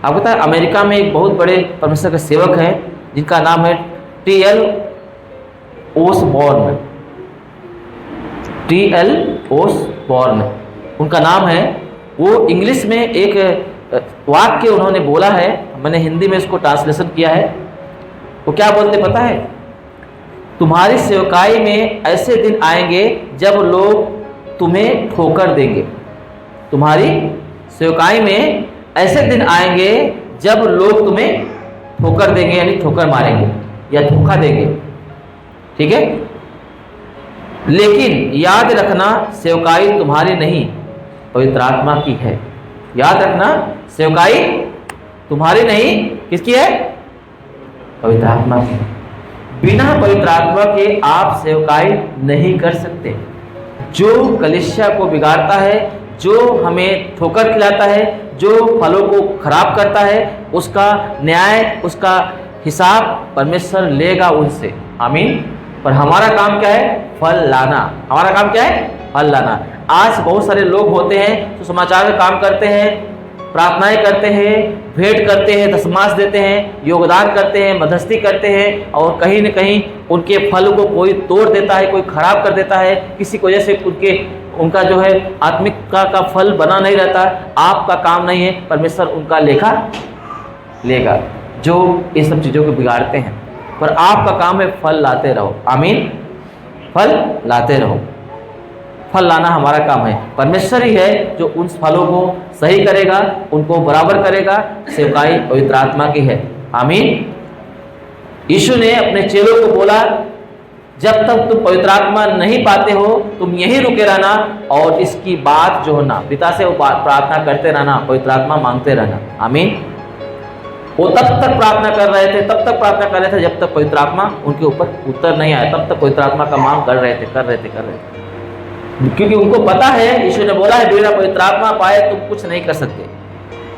आपको पता है अमेरिका में एक बहुत बड़े परमेश्वर के सेवक हैं जिनका नाम है T.L. ओसबॉर्न। T.L. ओसबॉर्न उनका नाम है। वो इंग्लिश में एक वाक्य उन्होंने बोला है, मैंने हिंदी में इसको ट्रांसलेशन किया है। वो क्या बोलते पता है? तुम्हारी सेवकाई में ऐसे दिन आएंगे जब लोग तुम्हें ठोकर देंगे। तुम्हारी सेवकाई में ऐसे दिन आएंगे जब लोग तुम्हें ठोकर देंगे, यानी ठोकर मारेंगे या धोखा देंगे। ठीक है, लेकिन याद रखना सेवकाई तुम्हारी नहीं पवित्र आत्मा की है। याद रखना सेवकाई तुम्हारी नहीं, किसकी है? पवित्र आत्मा की। बिना पवित्र आत्मा के आप सेवकाई नहीं कर सकते। जो कलीसिया को बिगाड़ता है, जो हमें ठोकर खिलाता है, जो फलों को खराब करता है, उसका न्याय, उसका हिसाब परमेश्वर लेगा उनसे। आमीन। पर हमारा काम क्या है? फल लाना। हमारा काम क्या है? फल लाना। आज बहुत सारे लोग होते हैं जो समाचार में काम करते हैं, प्रार्थनाएं करते हैं, भेंट करते हैं, दशमांश देते हैं, योगदान करते हैं, मध्यस्थी करते हैं, और कहीं न कहीं उनके फल को कोई तोड़ देता है, कोई खराब कर देता है। किसी की वजह से उनका जो है आत्मिकता का फल बना नहीं रहता। आपका काम नहीं है, परमेश्वर उनका लेखा लेगा जो ये सब चीज़ों को बिगाड़ते हैं। पर आपका काम है फल लाते रहो। आमीन। फल लाते रहो। फल लाना हमारा काम है। परमेश्वर ही है जो उन फलों को सही करेगा, उनको बराबर करेगा। सेवकाई पवित्र आत्मा की है। आमीन। यीशु ने अपने चेलों को बोला, जब तक तुम पवित्र आत्मा नहीं पाते हो तुम यहीं रुके रहना और इसकी बात जो है ना पिता से वो प्रार्थना करते रहना, पवित्र आत्मा मांगते रहना। आमीन। वो तब तक प्रार्थना कर रहे थे, तब तक प्रार्थना कर रहे थे जब तक पवित्र आत्मा उनके ऊपर उतर नहीं आया। तब तक पवित्र आत्मा का मांग कर रहे थे। क्योंकि उनको पता है, यीशु ने बोला है, बिना पवित्र आत्मा पाए तुम कुछ नहीं कर सकते।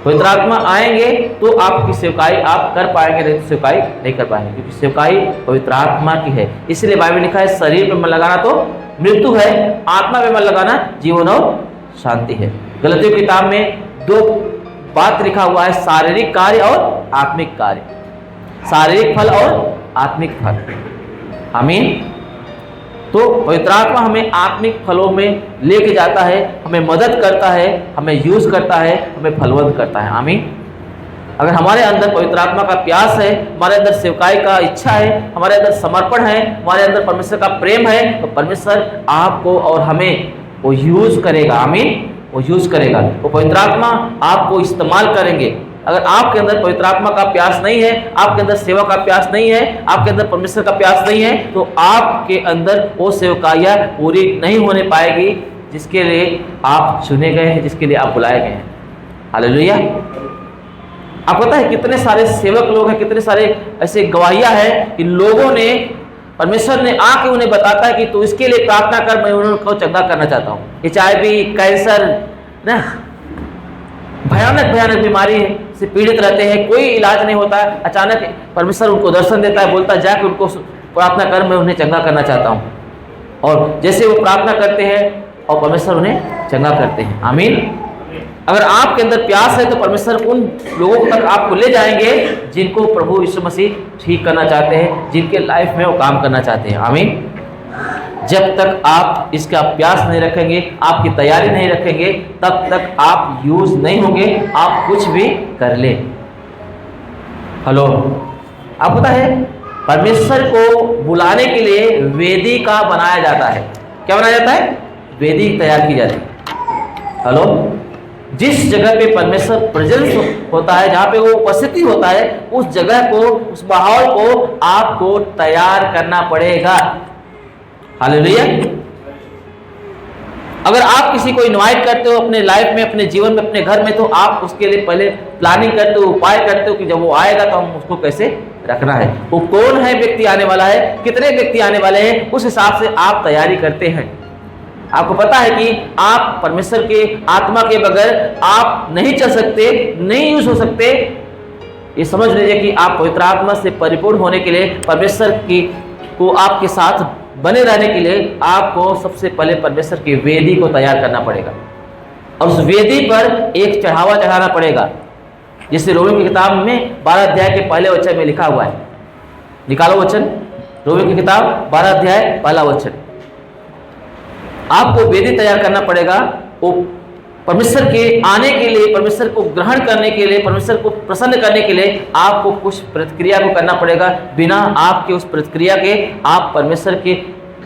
पवित्र आत्मा आएंगे तो आपकी सेवकाई आप कर पाएंगे, नहीं तो सेवकाई नहीं कर पाएंगे, क्योंकि सेवकाई पवित्र आत्मा की है। इसलिए बाइबल लिखा है, शरीर पे मन लगाना तो मृत्यु है, आत्मा पे मन लगाना जीवन और शांति है। गलतियों की किताब में 2 बात लिखा हुआ है, शारीरिक कार्य और आत्मिक कार्य। शारीरिक फल और आत्मिक फल। आमीन। तो पवित्र आत्मा हमें आत्मिक फलों में लेके जाता है, हमें मदद करता है, हमें यूज करता है, हमें फलवंत करता है। आमीन। अगर हमारे अंदर पवित्र आत्मा का प्यास है, हमारे अंदर सेवकाई का इच्छा है, हमारे अंदर समर्पण है, हमारे अंदर परमेश्वर का प्रेम है, तो परमेश्वर आपको और हमें वो यूज करेगा। आमीन। वो यूज करेगा, वो पवित्र आत्मा आपको इस्तेमाल करेंगे। अगर आपके अंदर पवित्र आत्मा का प्यास नहीं है, आपके अंदर सेवा का प्यास नहीं है, आपके अंदर परमेश्वर का प्यास नहीं है, तो आपके अंदर वो सेवकाइयाँ पूरी नहीं होने पाएगी जिसके लिए आप चुने गए हैं, जिसके लिए आप बुलाए गए हैं। हालेलुया। आपको पता है कितने सारे सेवक लोग हैं, कितने सारे ऐसे गवाहियाँ हैं कि लोगों ने, परमेश्वर ने आके उन्हें बताता है कि तू इसके लिए प्रार्थना कर, मैं उनको चंगा करना चाहता हूँ। HIV, कैंसर ना, भयानक बीमारी से पीड़ित रहते हैं, कोई इलाज नहीं होता। अचानक परमेश्वर उनको दर्शन देता है, बोलता है जाके उनको प्रार्थना कर, मैं उन्हें चंगा करना चाहता हूँ। और जैसे वो प्रार्थना करते हैं और परमेश्वर उन्हें चंगा करते हैं। आमीन। अगर आपके अंदर प्यास है तो परमेश्वर उन लोगों तक आपको ले जाएंगे जिनको प्रभु यीशु मसीह ठीक करना चाहते हैं, जिनके लाइफ में वो काम करना चाहते हैं। आमीन। जब तक आप इसका प्यास नहीं रखेंगे, आपकी तैयारी नहीं रखेंगे, तब तक आप यूज नहीं होंगे, आप कुछ भी कर ले। हेलो। आपको पता है परमेश्वर को बुलाने के लिए वेदी का बनाया जाता है। क्या बनाया जाता है? वेदी तैयार की जाती है। हेलो। जिस जगह पे परमेश्वर प्रेजेंस होता है, जहाँ पे वो उपस्थिति होता है, उस जगह को, उस माहौल को आपको तैयार करना पड़ेगा। हालेलुया। अगर आप किसी को इनवाइट करते हो अपने लाइफ में, अपने जीवन में, अपने घर में, तो आप उसके लिए पहले प्लानिंग करते हो, उपाय करते हो कि जब वो आएगा तो हम उसको कैसे रखना है, वो कौन है व्यक्ति आने वाला है, कितने व्यक्ति आने वाले हैं, उस हिसाब से आप तैयारी करते हैं। आपको पता है कि आप परमेश्वर के आत्मा के बगैर आप नहीं चल सकते, नहीं यूज हो सकते। ये समझ लीजिए कि आप पवित्र आत्मा से परिपूर्ण होने के लिए, परमेश्वर की को आपके साथ बने रहने के लिए आपको सबसे पहले परमेश्वर की वेदी को तैयार करना पड़ेगा और उस वेदी पर एक चढ़ावा चढ़ाना पड़ेगा। जैसे रोमियो की किताब में 12 अध्याय के पहले वचन में लिखा हुआ है, निकालो वचन, रोमियो की किताब 12 अध्याय पहला वचन। आपको वेदी तैयार करना पड़ेगा, वो परमेश्वर के आने के लिए, परमेश्वर को ग्रहण करने के लिए, परमेश्वर को प्रसन्न करने के लिए आपको कुछ प्रतिक्रिया को करना पड़ेगा। बिना आपके उस प्रतिक्रिया के आप परमेश्वर के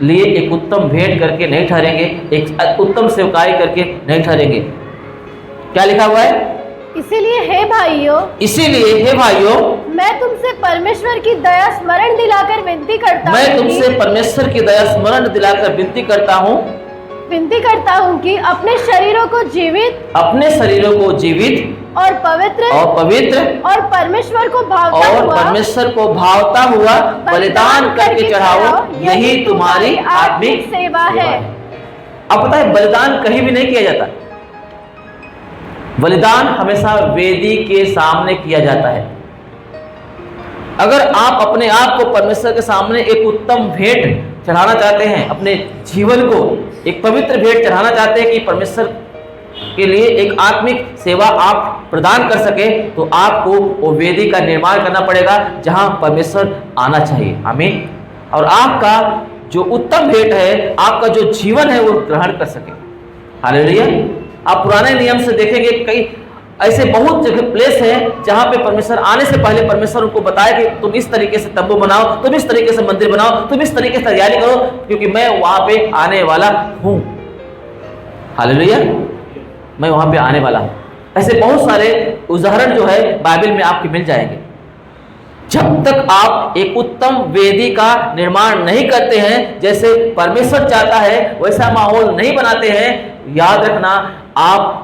लिए एक उत्तम भेंट करके नहीं ठहरेंगे, एक उत्तम सेवकाई करके नहीं ठहरेंगे। क्या लिखा हुआ है? इसीलिए हे भाइयों, मैं तुमसे परमेश्वर की दया स्मरण दिलाकर विनती करता हूँ, मैं तुमसे परमेश्वर की दया स्मरण दिलाकर विनती करता हूँ कि अपने शरीरों को जीवित और पवित्र और परमेश्वर को भावता हुआ बलिदान करके चढ़ाओ, यही तुम्हारी आत्मिक सेवा है। अब पता है, बलिदान कहीं भी नहीं किया जाता। बलिदान हमेशा वेदी के सामने किया जाता है। अगर आप अपने आप को परमेश्वर के सामने एक उत्तम भेंट चढ़ाना चाहते हैं, अपने जीवन को एक पवित्र भेंट चढ़ाना चाहते हैं कि परमेश्वर के लिए एक आत्मिक सेवा आप प्रदान कर सके, तो आपको वो वेदी का निर्माण करना पड़ेगा जहां परमेश्वर आना चाहिए। आमीन। और आपका जो उत्तम भेंट है, आपका जो जीवन है, वो ग्रहण कर सके। हालेलुया। आप पुराने नियम से देखेंगे, कई ऐसे बहुत जगह प्लेस है जहां पे परमेश्वर आने से पहले परमेश्वर उनको बताया कि तुम इस तरीके से तंबू बनाओ, तुम इस तरीके से मंदिर बनाओ, तुम इस तरीके से तैयारी करो, क्योंकि मैं वहां पे आने वाला हूं। हालेलुया। मैं वहां पे आने वाला हूं। ऐसे बहुत सारे उदाहरण जो है बाइबल में आपके मिल जाएंगे। जब तक आप एक उत्तम वेदी का निर्माण नहीं करते हैं, जैसे परमेश्वर चाहता है वैसा माहौल नहीं बनाते हैं, याद रखना आप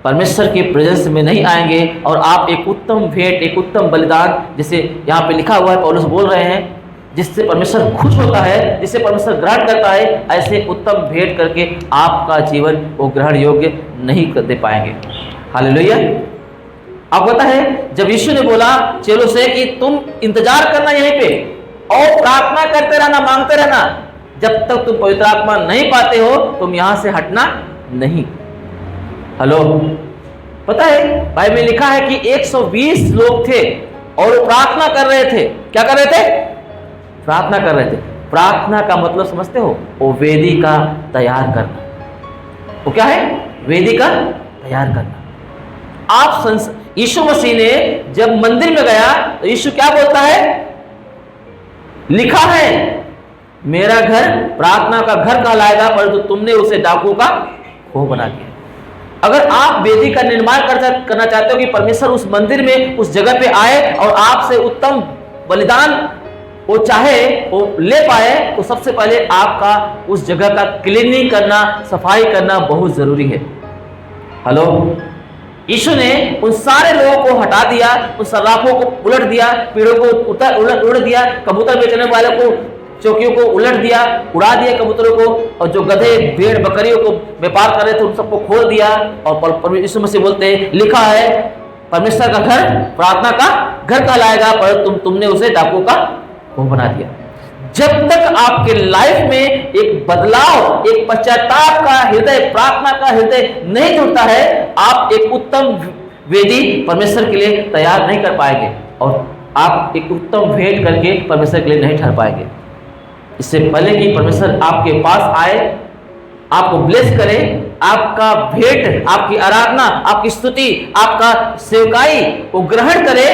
परमेश्वर के प्रेजेंस में नहीं आएंगे। और आप एक उत्तम भेंट, एक उत्तम बलिदान, जैसे यहाँ पे लिखा हुआ है, पौलुस बोल रहे हैं, जिससे परमेश्वर खुश होता है, जिससे परमेश्वर ग्रहण करता है, ऐसे उत्तम भेंट करके आपका जीवन वो ग्रहण योग्य नहीं कर दे पाएंगे। हालेलुया। आप पता है, जब यीशु ने बोला चेलों से कि तुम इंतजार करना यहीं पे और प्रार्थना करते रहना, मांगते रहना, जब तक तुम पवित्र आत्मा नहीं पाते हो तुम यहां से हटना नहीं। हेलो। पता है बाइबल में लिखा है कि 120 लोग थे और वो प्रार्थना कर रहे थे। क्या कर रहे थे? प्रार्थना कर रहे थे। प्रार्थना का मतलब समझते हो? वो वेदी का तैयार करना। वो क्या है? वेदी का तैयार करना। आप यीशु मसीह ने जब मंदिर में गया तो यीशु क्या बोलता है? लिखा है मेरा घर प्रार्थना का घर कहलाएगा, परंतु तुमने उसे डाकुओं का खो बना दिया। अगर आप वेदी का निर्माण करना चाहते हो कि परमेश्वर उस मंदिर में, उस जगह पे आए और आपसे उत्तम बलिदान वो चाहे वो ले पाए, तो सबसे पहले आपका उस जगह का क्लीनिंग करना, सफाई करना बहुत जरूरी है। हेलो। यीशु ने उन सारे लोगों को हटा दिया, उन सर्राफों को उलट दिया, पेड़ों को उलट दिया, कबूतर बेचने वाले को, चौकियों को उलट दिया, उड़ा दिया कबूतरों को, और जो गधे भेड़ बकरियों को व्यापार कर रहे थे उन सबको खोल दिया। और यीशु मसीह बोलते हैं लिखा है परमेश्वर का घर प्रार्थना का घर कहलाएगा, पर तुमने उसे डाकुओं का खो बना दिया। जब तक आपके लाइफ में एक बदलाव, एक पश्चाताप का हृदय, प्रार्थना का हृदय नहीं जुड़ता है, आप एक उत्तम वेदी परमेश्वर के लिए तैयार नहीं कर पाएंगे और आप एक उत्तम भेंट करके परमेश्वर के लिए नहीं ठहर पाएंगे। इससे पहले कि परमेश्वर आपके पास आए, आपको ब्लेस करे, आपका भेंट, आपकी आराधना, आपकी स्तुति, आपका सेवकाई वो ग्रहण करे,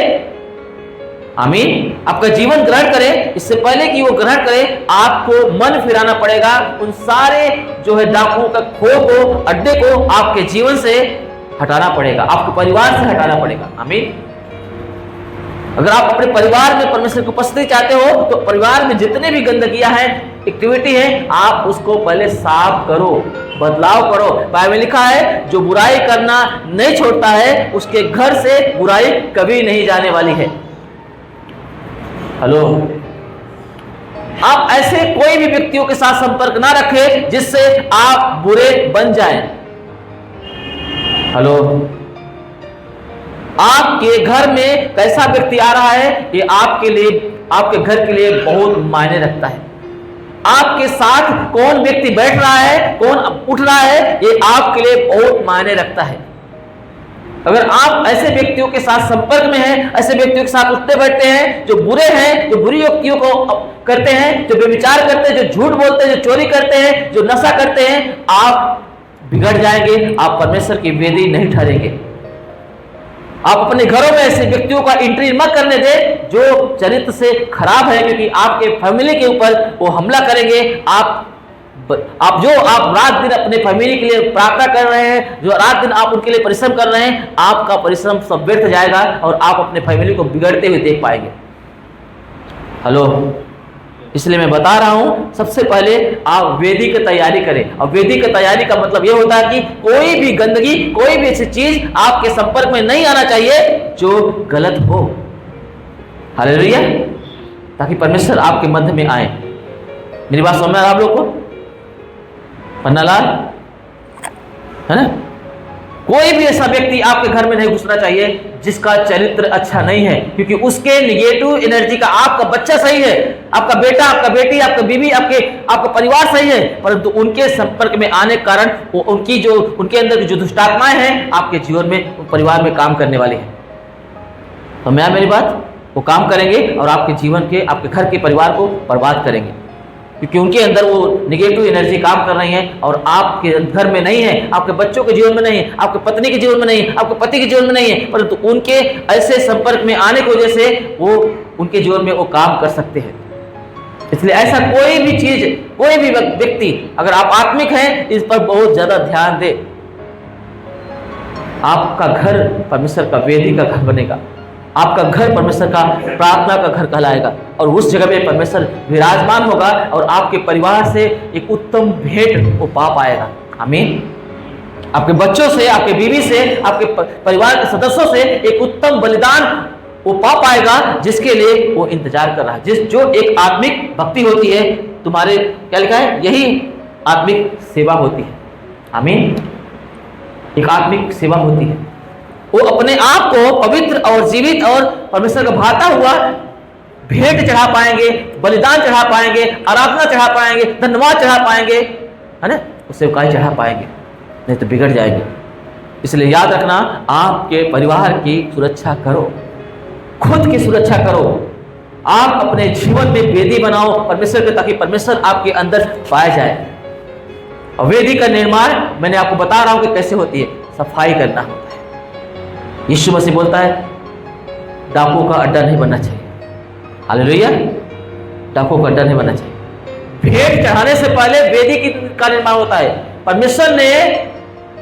आमीन, आपका जीवन ग्रहण करे, इससे पहले कि वो ग्रहण करे आपको मन फिराना पड़ेगा। उन सारे जो है डाकुओं का खो को, अड्डे को आपके जीवन से हटाना पड़ेगा, आपके परिवार से हटाना पड़ेगा। आमीन। अगर आप अपने परिवार में परमेश्वर की उपस्थिति चाहते हो तो परिवार में जितने भी गंदगियां हैं, एक्टिविटी है, आप उसको पहले साफ करो, बदलाव करो। बाइबल में लिखा है जो बुराई करना नहीं छोड़ता है उसके घर से बुराई कभी नहीं जाने वाली है। हेलो। आप ऐसे कोई भी व्यक्तियों के साथ संपर्क ना रखें जिससे आप बुरे बन जाएं। हेलो। आपके घर में कैसा व्यक्ति आ रहा है ये आपके लिए, आपके घर के लिए बहुत मायने रखता है। आपके साथ कौन व्यक्ति बैठ रहा है, कौन उठ रहा है, ये आपके लिए बहुत मायने रखता है। अगर आप ऐसे व्यक्तियों के साथ संपर्क में हैं, ऐसे व्यक्तियों के साथ उठते बैठते हैं जो बुरे हैं, जो बुरी युक्तियों को करते हैं, जो व्यभिचार करते हैं, जो झूठ बोलते हैं, जो चोरी करते हैं, जो नशा करते हैं, आप बिगड़ जाएंगे, आप परमेश्वर की वेदी नहीं ठहरेंगे। आप अपने घरों में ऐसे व्यक्तियों का एंट्री मत करने दें जो चरित्र से खराब है, क्योंकि आपके फैमिली के ऊपर वो हमला करेंगे। आप रात दिन अपने फैमिली के लिए प्रार्थना कर रहे हैं, जो रात दिन आप उनके लिए परिश्रम कर रहे हैं, आपका परिश्रम सब व्यर्थ जाएगा और आप अपने फैमिली को बिगड़ते हुए देख पाएंगे। हेलो, इसलिए मैं बता रहा हूं, सबसे पहले आप वेदी की तैयारी करें। और वेदी की तैयारी का मतलब यह होता है कि कोई भी गंदगी, कोई भी ऐसी चीज आपके संपर्क में नहीं आना चाहिए जो गलत हो। हालेलुया, ताकि परमेश्वर आपके मध्य में आए। मेरी बात समझ में आप लोग को? पन्नालाल है ना? कोई भी ऐसा व्यक्ति आपके घर में नहीं घुसना चाहिए जिसका चरित्र अच्छा नहीं है, क्योंकि उसके निगेटिव एनर्जी का, आपका बच्चा सही है, आपका बेटा, आपका बेटी, आपका बीवी, आपका परिवार सही है, परंतु उनके संपर्क में आने के कारण वो उनके अंदर जो दुष्टात्माएं हैं आपके जीवन में, परिवार में काम करने वाली है। तो मेरी बात, वो काम करेंगे और आपके जीवन के, आपके घर के परिवार को बर्बाद करेंगे, क्योंकि उनके अंदर वो निगेटिव एनर्जी काम कर रही है और आपके घर में नहीं है, आपके बच्चों के जीवन में नहीं है, आपके पत्नी के जीवन में नहीं है, आपके पति के जीवन में नहीं है, परंतु उनके ऐसे संपर्क में आने की वजह से वो उनके जीवन में वो काम कर सकते हैं। इसलिए ऐसा कोई भी चीज, कोई भी व्यक्ति, अगर आप आत्मिक हैं, इस पर बहुत ज्यादा ध्यान दे। आपका घर परमेश्वर का वेदी का घर बनेगा, आपका घर परमेश्वर का प्रार्थना का घर कहलाएगा और उस जगह में परमेश्वर विराजमान होगा और आपके परिवार से एक उत्तम भेंट वो पा पाएगा। आमीन। आपके बच्चों से, आपके बीवी से, आपके परिवार के सदस्यों से एक उत्तम बलिदान वो पा पाएगा जिसके लिए वो इंतजार कर रहा है। जो एक आत्मिक भक्ति होती है, तुम्हारे क्या लिखा है, यही आत्मिक सेवा होती है। आमीन। एक आत्मिक सेवा होती है, वो अपने आप को पवित्र और जीवित और परमेश्वर का भाता हुआ भेंट चढ़ा पाएंगे, बलिदान चढ़ा पाएंगे, आराधना चढ़ा पाएंगे, धन्यवाद चढ़ा पाएंगे, है ना, सेवकाई चढ़ा पाएंगे, नहीं तो बिगड़ जाएंगे। इसलिए याद रखना, आपके परिवार की सुरक्षा करो, खुद की सुरक्षा करो। आप अपने जीवन में वेदी बनाओ परमेश्वर के, ताकि परमेश्वर आपके अंदर पाया जाए। और वेदी का निर्माण मैंने आपको बता रहा हूं कि कैसे होती है, सफाई करना होता है। यीशु मसीह बोलता है डाकुओं का अड्डा नहीं बनना चाहिए। हालेलुया, डाकुओं का अड्डा नहीं बनना चाहिए। भेंट चढ़ाने से पहले वेदी का निर्माण होता है। परमेश्वर ने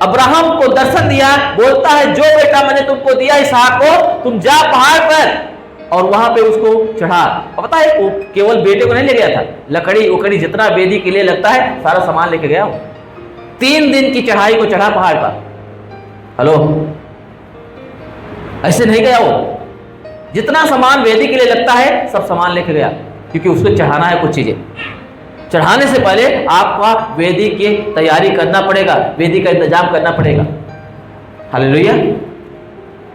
अब्राहम को दर्शन दिया, बोलता है जो बेटा मैंने तुमको दिया इसहाक को, तुम जा पहाड़ पर और वहां पे उसको चढ़ा। पता है वो केवल बेटे को नहीं ले गया था, लकड़ी उकड़ी जितना वेदी के लिए लगता है सारा सामान लेके गया। 3 दिन की चढ़ाई को चढ़ा पहाड़ पर। हेलो, ऐसे नहीं गया वो, जितना सामान वेदी के लिए लगता है सब सामान लेके गया, क्योंकि उसको चढ़ाना है कुछ चीजें। चढ़ाने से पहले आपका वेदी की तैयारी करना पड़ेगा, वेदी का इंतजाम करना पड़ेगा। हालेलुया,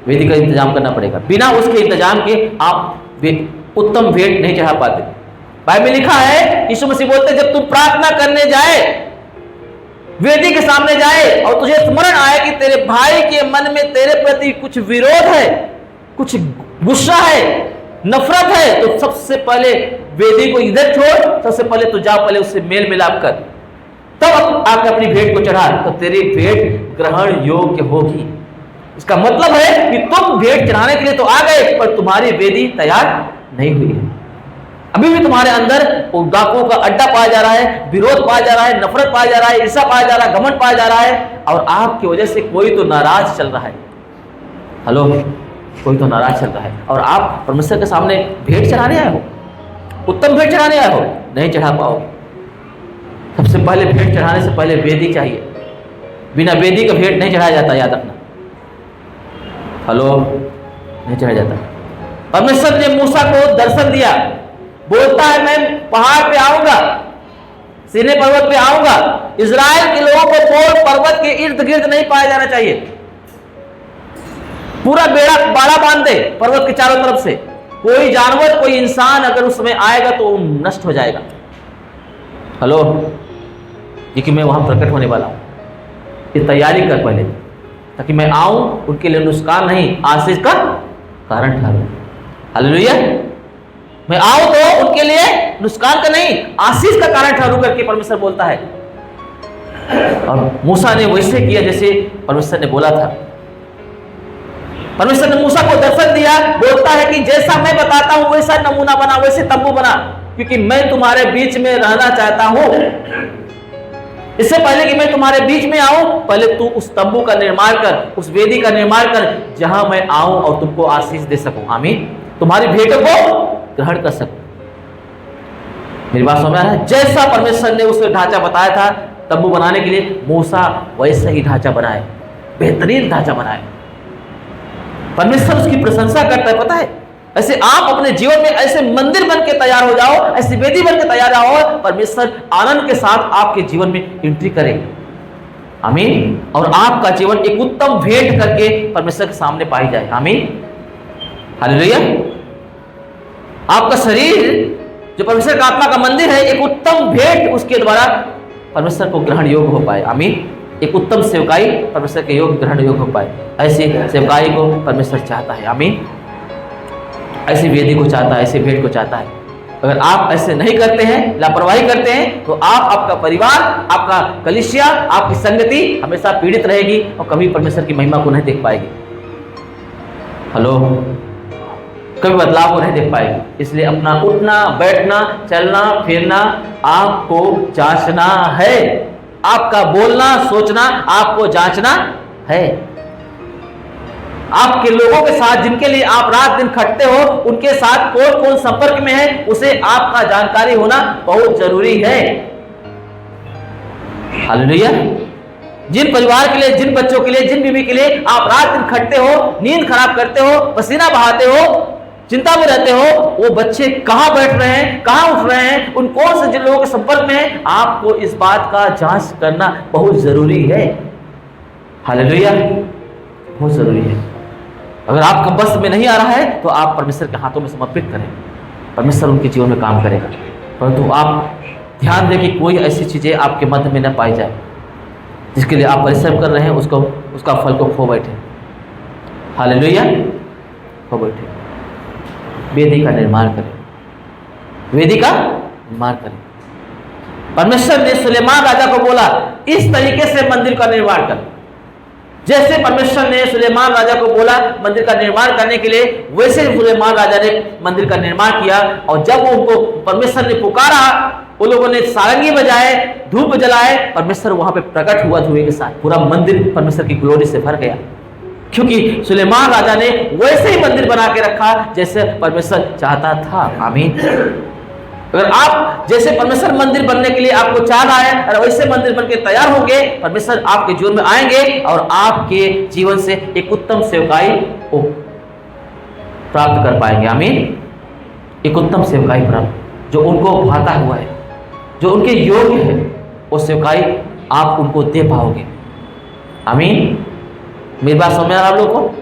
वेदी का इंतजाम करना पड़ेगा। बिना उसके इंतजाम के आप उत्तम भेंट नहीं चढ़ा पाते। बाइबल में लिखा है, यीशु मसीह बोलते जब तुम प्रार्थना करने जाए, वेदी के सामने जाए और तुझे स्मरण आए कि तेरे भाई के मन में तेरे प्रति कुछ विरोध है, कुछ गुस्सा है, नफरत है, तो सबसे पहले वेदी को इधर छोड़, सबसे पहले तो जाओ, पहले उससे मेल मिलाप कर, तब आके अपनी भेंट को चढ़ा, तो तेरी भेंट ग्रहण योग्य होगी। इसका मतलब है कि तुम भेंट चढ़ाने के लिए तो आ गए, पर तुम्हारी वेदी तैयार नहीं हुई है। अभी भी तुम्हारे अंदर डाकुओं का अड्डा पाया जा रहा है, विरोध पाया जा रहा है, नफरत पाया जा रहा है, ईर्ष्या पाया जा रहा है, घमंड पाया जा रहा है, और आपकी वजह से कोई तो नाराज चल रहा है। हेलो, कोई तो नाराज चल रहा है और आप परमेश्वर के सामने भेंट चढ़ाने आए हो, उत्तम भेंट चढ़ाने आए हो, नहीं चढ़ा पाओगे। सबसे पहले भेंट चढ़ाने से पहले वेदी चाहिए। बिना वेदी का भेंट नहीं चढ़ाया जाता, याद रखना। हेलो, नहीं चढ़ाया जाता। परमेश्वर ने मूसा को दर्शन दिया, बोलता है मैं पहाड़ पे आऊंगा, सीने पर्वत पे आऊंगा। इजराइल के लोगों को कोई पर्वत के इर्द गिर्द नहीं पाया जाना चाहिए। पूरा बाड़ा बांध दे पर्वत के चारों तरफ से, कोई जानवर, कोई इंसान अगर उस समय आएगा तो वो नष्ट हो जाएगा। हेलो, ये कि मैं वहां प्रकट होने वाला हूं, ये तैयारी कर पहले, ताकि मैं आऊं उनके लिए नुकसान नहीं आशीष का कारण ठहरूं। हालेलुया। मैं आऊं तो उनके लिए नुकसान का नहीं आशीष का कारण ठहरूं करके परमेश्वर बोलता है। और मूसा ने वैसे किया जैसे परमेश्वर ने बोला था। परमेश्वर ने मूसा को दर्शन दिया, बोलता है कि जैसा मैं बताता हूं वैसा नमूना बना, वैसे तंबू बना, क्योंकि मैं तुम्हारे बीच में रहना चाहता हूं। इससे पहले कि मैं तुम्हारे बीच में आऊं, पहले तू उस तंबू का निर्माण कर, उस वेदी का निर्माण कर, जहां मैं आऊं और तुमको आशीष दे सकूं। आमीन। तुम्हारी भेंटों को ग्रहण कर सकूं। मेरी बात समझ में आ रहा है? जैसा परमेश्वर ने उसे ढांचा बताया था तंबू बनाने के लिए, मूसा वैसे ही ढांचा बनाए, बेहतरीन ढांचा बनाए। परमेश्वर उसकी प्रशंसा करता है। पता है, ऐसे आप अपने जीवन में ऐसे मंदिर बन के तैयार हो जाओ, ऐसी वेदी बन के तैयार हो, परमेश्वर आनंद के साथ आपके जीवन में एंट्री करेगा। आमीन। और आपका जीवन एक उत्तम भेंट करके परमेश्वर के सामने पाई जाए। आमीन। हालेलुया। आपका शरीर जो परमेश्वर का आत्मा का मंदिर है, एक उत्तम भेंट उसके द्वारा परमेश्वर को ग्रहण योग्य हो पाए। आमीन। एक उत्तम सेवकाई परमेश्वर के योग्य ग्रहण योग्य हो पाए, ऐसी सेवकाई को परमेश्वर चाहता है। आमीन। ऐसी वेदी को चाहता है, ऐसी भेंट को चाहता है। अगर आप ऐसे नहीं करते हैं, लापरवाही करते हैं, तो आप, आपका परिवार, आपका कलीसिया, आपकी संगति हमेशा पीड़ित रहेगी और कभी परमेश्वर की महिमा को नहीं देख पाएगी। हेलो। कभी बदलाव को नहीं देख पाएगी। इसलिए अपना उठना, बैठना, चलना, फिरना आपको जांचना है। आपका बोलना, सोचना आपको जांचना है। आपके लोगों के साथ जिनके लिए आप रात दिन खटते हो, उनके साथ कौन कौन संपर्क में है, उसे आपका जानकारी होना बहुत जरूरी है। हालेलुया। जिन परिवार के लिए, जिन बच्चों के लिए, जिन बीवी के लिए आप रात दिन खटते हो, नींद खराब करते हो, पसीना बहाते हो, चिंता में रहते हो, वो बच्चे कहां बैठ रहे हैं, कहां उठ रहे हैं, उन कौन से जिन लोगों के संपर्क में है, आपको इस बात का जांच करना बहुत जरूरी है। हालेलुया। बहुत जरूरी है। अगर आपका बस में नहीं आ रहा है तो आप परमेश्वर के हाथों में समर्पित करें, परमेश्वर उनके जीवन में काम करेगा। परंतु आप ध्यान दें कि कोई ऐसी चीजें आपके मध्य में न पाई जाए जिसके लिए आप परिश्रम कर रहे हैं, उसका फल को खो बैठे। हालेलुया। खो बैठे। वेदी का निर्माण करें, वेदी का निर्माण करें। परमेश्वर ने सुलेमान राजा को बोला, इस तरीके से मंदिर का निर्माण कर। जैसे परमेश्वर ने सुलेमान राजा को बोला मंदिर का निर्माण करने के लिए, वैसे सुलेमान राजा ने मंदिर का निर्माण किया। और जब उनको परमेश्वर ने पुकारा, वो लोगों ने सारंगी बजाए, धूप जलाए, परमेश्वर वहां पे प्रकट हुआ धुएं के साथ। पूरा मंदिर परमेश्वर की ग्लोरी से भर गया, क्योंकि सुलेमान राजा ने वैसे ही मंदिर बना के रखा जैसे परमेश्वर चाहता था। आमीन। अगर आप जैसे परमेश्वर मंदिर बनने के लिए आपको चाह रहा है, और वैसे मंदिर बनके तैयार होंगे, परमेश्वर आपके जीवन में आएंगे और आपके जीवन से एक उत्तम सेवकाई को प्राप्त कर पाएंगे। आमीन। एक उत्तम सेवकाई प्राप्त, जो उनको भाता हुआ है, जो उनके योग्य है, वो सेवकाई आप उनको दे पाओगे। आमीन। मेरी बात समझ आ रहा है आप लोगों को?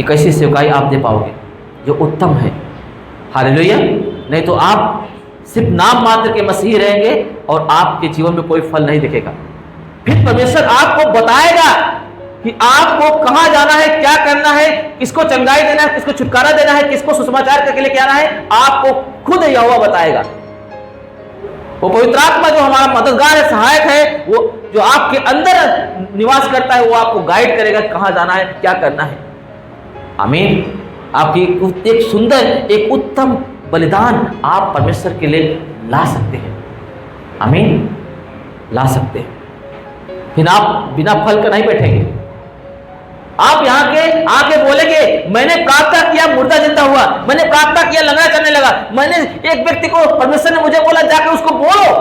एक ऐसी सेवकाई आप दे पाओगे जो उत्तम है। हालेलुया। नहीं तो आप सिर्फ नाम मात्र के मसीही रहेंगे और आपके जीवन में कोई फल नहीं दिखेगा। फिर परमेश्वर आपको बताएगा कि आपको कहां जाना है, क्या करना है, किसको चंगाई देना है, किसको छुटकारा देना है, किसको सुसमाचार करके लेके आना है, आपको खुद यहोवा बताएगा। वो पवित्र आत्मा जो हमारा मददगार है, सहायक है, वो जो आपके अंदर निवास करता है, वो आपको गाइड करेगा कहां जाना है, क्या करना है। आमीन। आपकी एक सुंदर, एक उत्तम बलिदान आप परमेश्वर के लिए ला सकते हैं। आमीन। ला सकते हैं। फिर आप बिना फल का नहीं बैठेंगे। आप यहाँ के आके बोलेंगे, मैंने प्रार्थना किया, मुर्दा जिंदा हुआ, मैंने प्रार्थना किया, लंगड़ा चलने लगा। मैंने एक व्यक्ति को, परमेश्वर ने मुझे बोला जाके उसको बोलो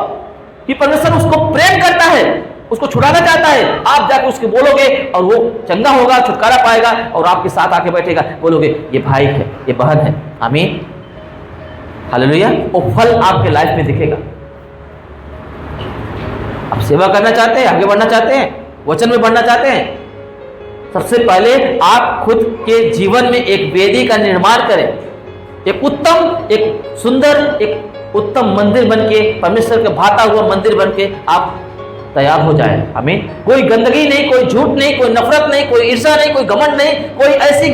कि परमेश्वर उसको प्रेम करता है, उसको छुड़ाना चाहता है। आप जाके उसके बोलोगे और वो चंगा होगा, छुटकारा पाएगा और आपके साथ आके बैठेगा। बोलोगे ये भाई है, ये बहन है। आमीन। हालेलुया। वो फल आपके लाइफ में दिखेगा। आप सेवा करना चाहते हैं, आगे बढ़ना चाहते हैं, वचन में बढ़ना चाहते हैं, सबसे पहले आप खुद के जीवन में एक वेदी का निर्माण करें। एक उत्तम, एक सुंदर, एक उत्तम मंदिर बनके, परमेश्वर का भाता हुआ मंदिर बनके आप तैयार हो जाए। आमीन। कोई गंदगी नहीं, कोई झूठ नहीं, कोई नफरत नहीं, कोई ईर्ष्या नहीं, कोई घमंड नहीं, कोई ऐसी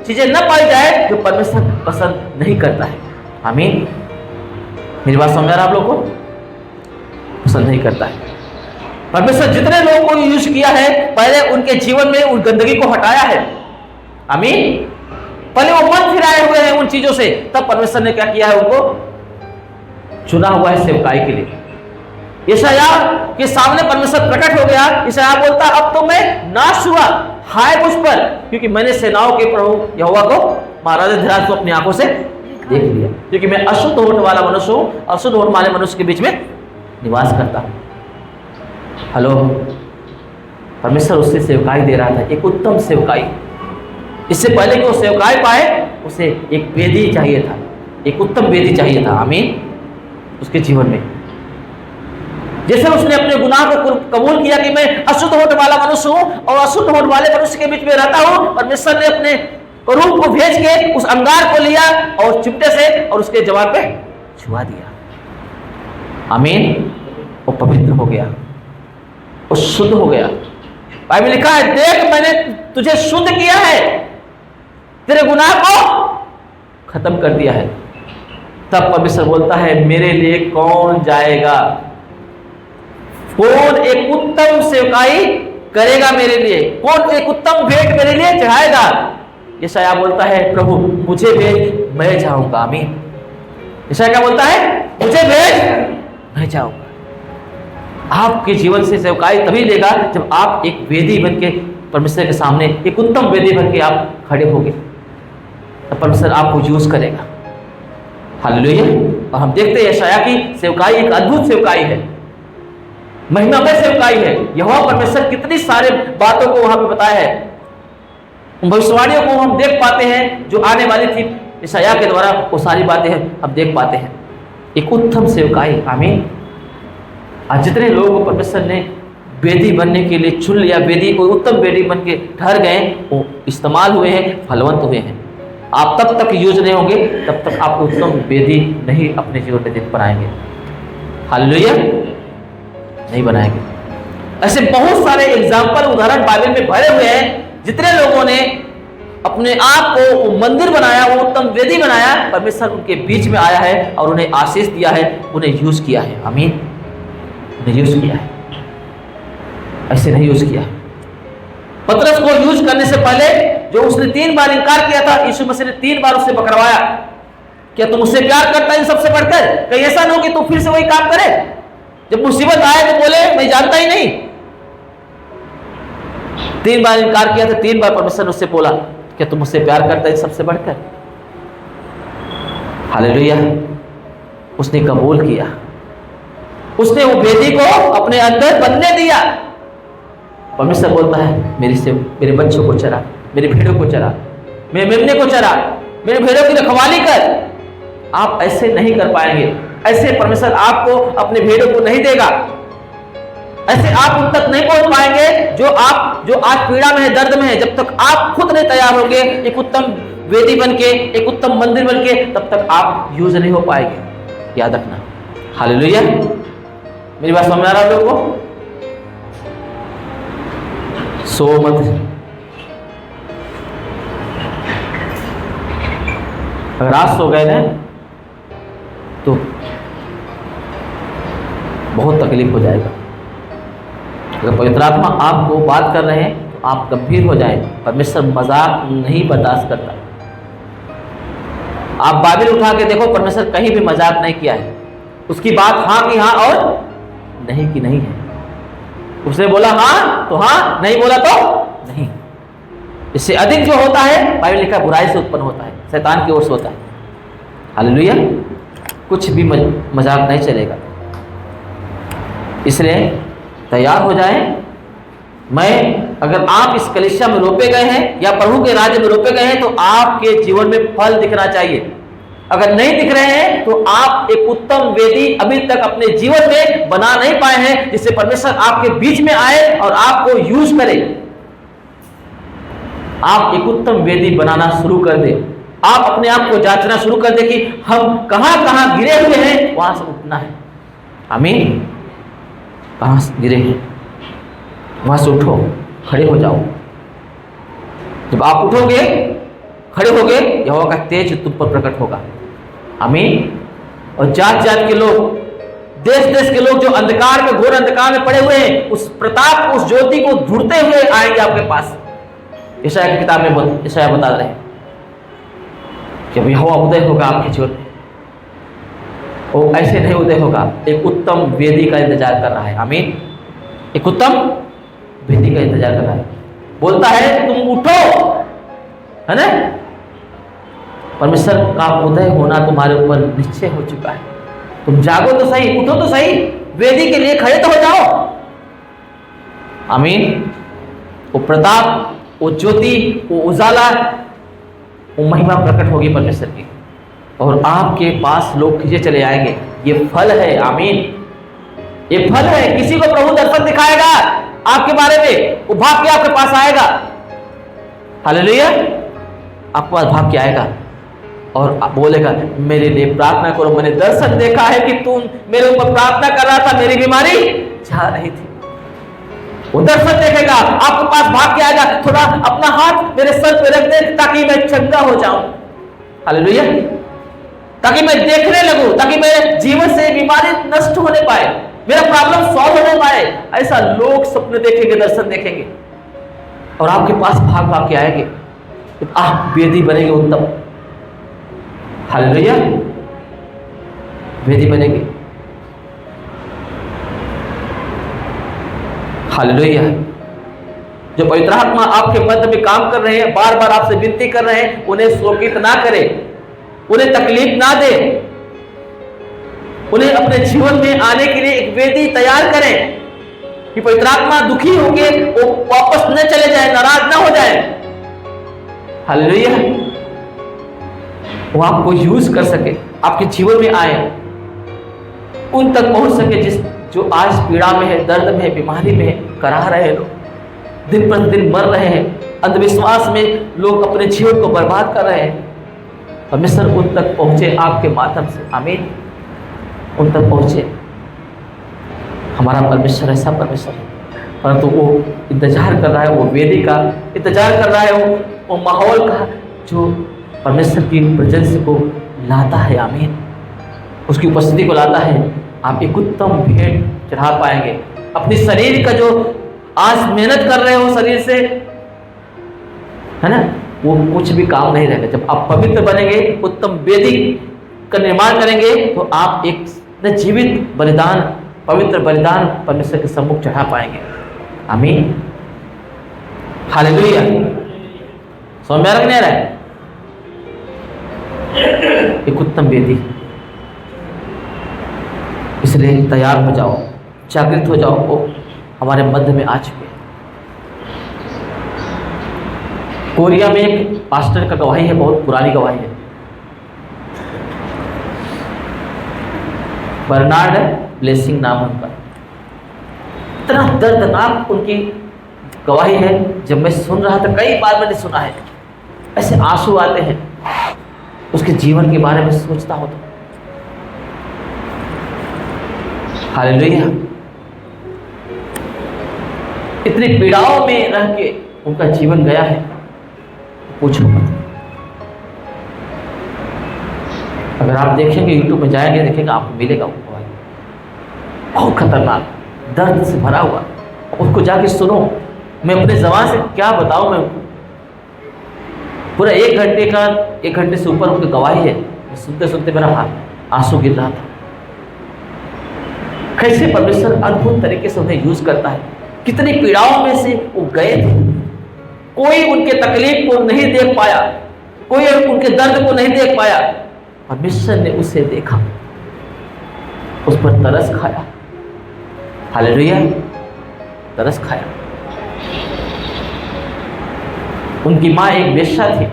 चीजें न पाई जाए जो परमेश्वर पसंद नहीं करता है। आमीन। मेरी बात समझ आ रहा है आप लोग को? पसंद नहीं करता है। परमेश्वर जितने लोगों को यूज किया है, पहले उनके जीवन में उन गंदगी को हटाया है। आमीन। पहले वो मन फिराए हुए हैं उन चीजों से, तब परमेश्वर ने क्या किया है, उनको चुना हुआ है सेवकाई के लिए। यशायाह के सामने परमेश्वर प्रकट हो गया। यशायाह बोलता, अब तो मैं नाश हुआ, हाय मुझ पर, क्योंकि मैंने सेनाओं के प्रभु यहोवा को, महाराज धीराज को अपनी आंखों से देख लिया, क्योंकि मैं अशुद्ध होने वाला मनुष्य हूं, अशुद्ध होने वाले मनुष्य के बीच में निवास करता हूं। हेलो, परमेश्वर उससे सेवकाई दे रहा था, एक उत्तम सेवकाई। इससे पहले कि वो सेवकाई पाए, उसे एक वेदी चाहिए था, एक उत्तम वेदी चाहिए था। आमीन। उसके जीवन में जैसे उसने अपने गुनाह को कबूल किया कि मैं अशुद्ध होने वाला मनुष्य हूं और अशुद्ध होने वाले मनुष्य के बीच में रहता हूं, परमेश्वर ने अपने रूप को भेज के उस अंगार को लिया और चिमटे से और उसके जवाब पे छुआ दिया। आमीन। वो पवित्र हो गया, वो शुद्ध हो गया। बाइबल लिखा है, देख मैंने तुझे शुद्ध किया है, तेरे गुनाह को खत्म कर दिया है। तब परमेश्वर बोलता है, मेरे लिए कौन जाएगा? कौन एक उत्तम सेवकाई करेगा मेरे लिए? कौन एक उत्तम भेंट मेरे लिए चढ़ाएगा? यशायाह बोलता है, प्रभु मुझे भेज, मैं जाऊंगा। आमीन। यशायाह क्या बोलता है? मुझे भेज, मैं जाऊंगा। आपके जीवन से सेवकाई तभी लेगा जब आप एक वेदी बन के परमेश्वर के सामने, एक उत्तम वेदी बन के आप खड़े होगे, तब परमेश्वर आपको यूज करेगा। हालेलुया। और हम देखते हैं यशायाह की सेवकाई एक अद्भुत सेवकाई है, महिमामय सेवकाई है। यहोवा परमेश्वर कितनी सारे बातों को वहां पे बताया है, भविष्यवाणियों को हम देख पाते हैं जो आने वाली थी यशायाह के द्वारा, वो सारी बातें हम देख पाते हैं। एक उत्तम सेवकाई। आमीन। आज जितने लोगों को परमेश्वर ने वेदी बनने के लिए चुन लिया, वेदी को उत्तम वेदी बन के ठहर गए, वो इस्तेमाल हुए हैं, फलवंत हुए हैं। आप तब तक यूज नहीं होंगे, तब तक आप उत्तम वेदी नहीं अपने जीवन में देख बनाएंगे। हालेलुया। नहीं बनाएंगे। ऐसे बहुत सारे एग्जाम्पल, उदाहरण बाइबल में भरे हुए हैं, जितने लोगों ने अपने आप को मंदिर बनाया, वो उत्तम वेदी बनाया, परमेश्वर उनके बीच में आया है और उन्हें आशीष दिया है, उन्हें यूज किया है। आमीन। उन्हें यूज किया है, ऐसे नहीं यूज किया है। पतरस को यूज करने से पहले जो उसने 3 बार इनकार किया था, यीशु मसीह ने 3 बार उससे पकड़वाया, क्या तुम मुझसे प्यार करता है इन सबसे बढ़कर? कहीं ऐसा न हो कि तू फिर से वही काम करे, जब मुसीबत आए तो बोले मैं जानता ही नहीं। 3 बार इनकार किया था, 3 बार परमेश्वर ने उससे बोला, क्या तुम मुझसे प्यार करता है सबसे बढ़कर? हालेलुया। उसने कबूल किया, उसने वो वेदी को अपने अंदर बनने दिया। परमेश्वर बोलता है, मेरे बच्चों को चरा, मेरे भेड़ों को चरा, मेरे मेमने को चरा, मेरे भेड़ों की रखवाली कर। आप ऐसे नहीं कर पाएंगे, ऐसे परमेश्वर आपको अपने भेड़ों को नहीं देगा, ऐसे आप उन तक नहीं पहुंच पाएंगे जो आज पीड़ा में है, दर्द में है। जब तक आप खुद नहीं तैयार होंगे एक उत्तम वेदी बन के, एक उत्तम मंदिर बन के, तब तक आप यूज नहीं हो पाएंगे। याद रखना। हालेलुया। मेरी बात समझ आ रहा है लोगों को? सो मत। अगर आज सो गए ना तो बहुत तकलीफ हो जाएगा। अगर पवित्र आत्मा आपको बात कर रहे हैं तो आप गंभीर हो जाए। परमेश्वर मजाक नहीं बर्दाश्त करता। आप बाइबल उठा के देखो, परमेश्वर कहीं भी मजाक नहीं किया है। उसकी बात हाँ की हाँ और नहीं की नहीं है। उसने बोला हाँ तो हाँ, नहीं बोला तो नहीं। इससे अधिक जो होता है, बाइबल लिखा बुराई से उत्पन्न होता है, शैतान की ओर से होता है। हालेलुया। कुछ भी मजाक नहीं चलेगा। इसलिए तैयार हो जाएं। अगर आप इस कलीसिया में रोपे गए हैं या प्रभु के राज्य में रोपे गए हैं तो आपके जीवन में फल दिखना चाहिए। अगर नहीं दिख रहे हैं तो आप एक उत्तम वेदी अभी तक अपने जीवन में बना नहीं पाए हैं, जिससे परमेश्वर आपके बीच में आए और आपको यूज करे। आप एक उत्तम वेदी बनाना शुरू कर दे। आप अपने आप को जांचना शुरू कर दे कि हम कहां कहां गिरे हुए हैं, वहां से उठना है। आमीन। कहाँ से गिरे हैं, वहाँ से उठो, खड़े हो जाओ। जब आप उठोगे, खड़े होगे, यहोवा का तेज तुम पर प्रकट होगा। आमीन। और जात जात के लोग, देश देश के लोग जो अंधकार में, घोर अंधकार में पड़े हुए हैं, उस प्रताप, उस ज्योति को ढूंढते हुए आएंगे आपके पास। यशायाह की किताब में यशायाह बता रहे हैं कि अब यहोवा उदय होगा आपके जीवन में। वो ऐसे नहीं उदय होगा, एक उत्तम वेदी का इंतजार कर रहा है। आमीन। एक उत्तम वेदी का इंतजार कर रहा है। बोलता है तुम उठो, है ना। परमेश्वर का उदय होना तुम्हारे ऊपर निश्चय हो चुका है। तुम जागो तो सही, उठो तो सही, वेदी के लिए खड़े तो हो जाओ। आमीन। वो प्रताप, वो ज्योति, वो उजाला, वो महिमा प्रकट होगी परमेश्वर की, और आपके पास लोग खींचे चले आएंगे। ये फल है। आमीन। ये फल है। किसी को प्रभु दर्शन दिखाएगा आपके बारे में, वो भाग के आपके पास आएगा। हालेलुया। आपके पास भाग के आएगा और बोलेगा मेरे लिए प्रार्थना करो, मैंने दर्शन देखा है कि तुम मेरे ऊपर प्रार्थना कर रहा था, मेरी बीमारी जा रही थी। वो दर्शन देखेगा, आपके पास भाग के आएगा, थोड़ा अपना हाथ मेरे सर पे रख दे ताकि मैं चंगा हो जाऊं। हालेलुया। ताकि मैं देखने लगूं, ताकि मेरे जीवन से बीमारी नष्ट होने पाए, मेरा प्रॉब्लम सॉल्व होने पाए। ऐसा लोग सपने देखेंगे, दर्शन देखेंगे और आपके पास भाग भाग के आएंगे। आप वेदी बनेंगे उत्तम। हालेलुया। वेदी बनेंगे। हालेलुया। जो पवित्र आत्मा आपके मध्य में काम कर रहे हैं, बार बार आपसे विनती कर रहे हैं, उन्हें शोकित ना करें, उन्हें तकलीफ ना दें, उन्हें अपने जीवन में आने के लिए एक वेदी तैयार करें कि पवित्र आत्मा दुखी होंगे, वो वापस न चले जाए, नाराज ना हो जाए। हालेलुया। वो आपको यूज कर सके, आपके जीवन में आए, उन तक पहुंच सके जो आज पीड़ा में है, दर्द में है, बीमारी में है, कराह रहे हैं लोग, दिन प्रतिदिन मर रहे हैं, अंधविश्वास में लोग अपने जीवन को बर्बाद कर रहे हैं। परमेश्वर उन तक पहुंचे आपके माध्यम से। आमीन। उन तक पहुंचे। हमारा परमेश्वर ऐसा परमेश्वर है, परंतु वो इंतजार कर रहा है, वो वेदी का इंतजार कर रहा है, वो माहौल का जो परमेश्वर की प्रेजेंस को लाता है। आमीन। उसकी उपस्थिति को लाता है। आप एक उत्तम भेंट चढ़ा पाएंगे। अपने शरीर का जो आज मेहनत कर रहे हो शरीर से, है ना, वो कुछ भी काम नहीं रहेगा। जब आप पवित्र बनेंगे, उत्तम वेदी का निर्माण करेंगे, तो आप एक जीवित बलिदान, पवित्र बलिदान परमेश्वर के सम्मुख चढ़ा पाएंगे। आमीन। हालेलुया। समझ में आ रहा है? एक उत्तम वेदी, इसलिए तैयार हो जाओ, जागृत हो जाओ। वो हमारे मध्य में आ चुके हैं। कोरिया में एक पास्टर का गवाही है, बहुत पुरानी गवाही है। बर्नार्ड ब्लेसिंग नाम है उनका। इतना दर्दनाक उनकी गवाही है, जब मैं सुन रहा था, कई बार मैंने सुना है, ऐसे आंसू आते हैं उसके जीवन के बारे में सोचता हूं तो। हालेलुया। इतनी पीड़ाओं में रह के उनका जीवन गया है, पूछो मत। अगर आप देखेंगे, यूट्यूब में जाएंगे, देखेंगे, आपको मिलेगा वो गवाही। बहुत खतरनाक, दर्द से भरा हुआ। उसको जाके सुनो। मैं अपने ज़बान से क्या बताऊं, मैं उनको पूरा 1 घंटे से ऊपर उनकी गवाही है। सुनते सुनते मेरा हाथ आंसू गिर रहा था। कैसे परमेश्वर अद्भुत तरीके से उन्हें यूज करता है। कितनी पीड़ाओं में से वो गए थे, कोई उनके तकलीफ को नहीं देख पाया, कोई उनके दर्द को नहीं देख पाया। परमेश्वर ने उसे देखा, उस पर तरस खाया। हालेलुया। तरस खाया। उनकी माँ एक वेश्या थी।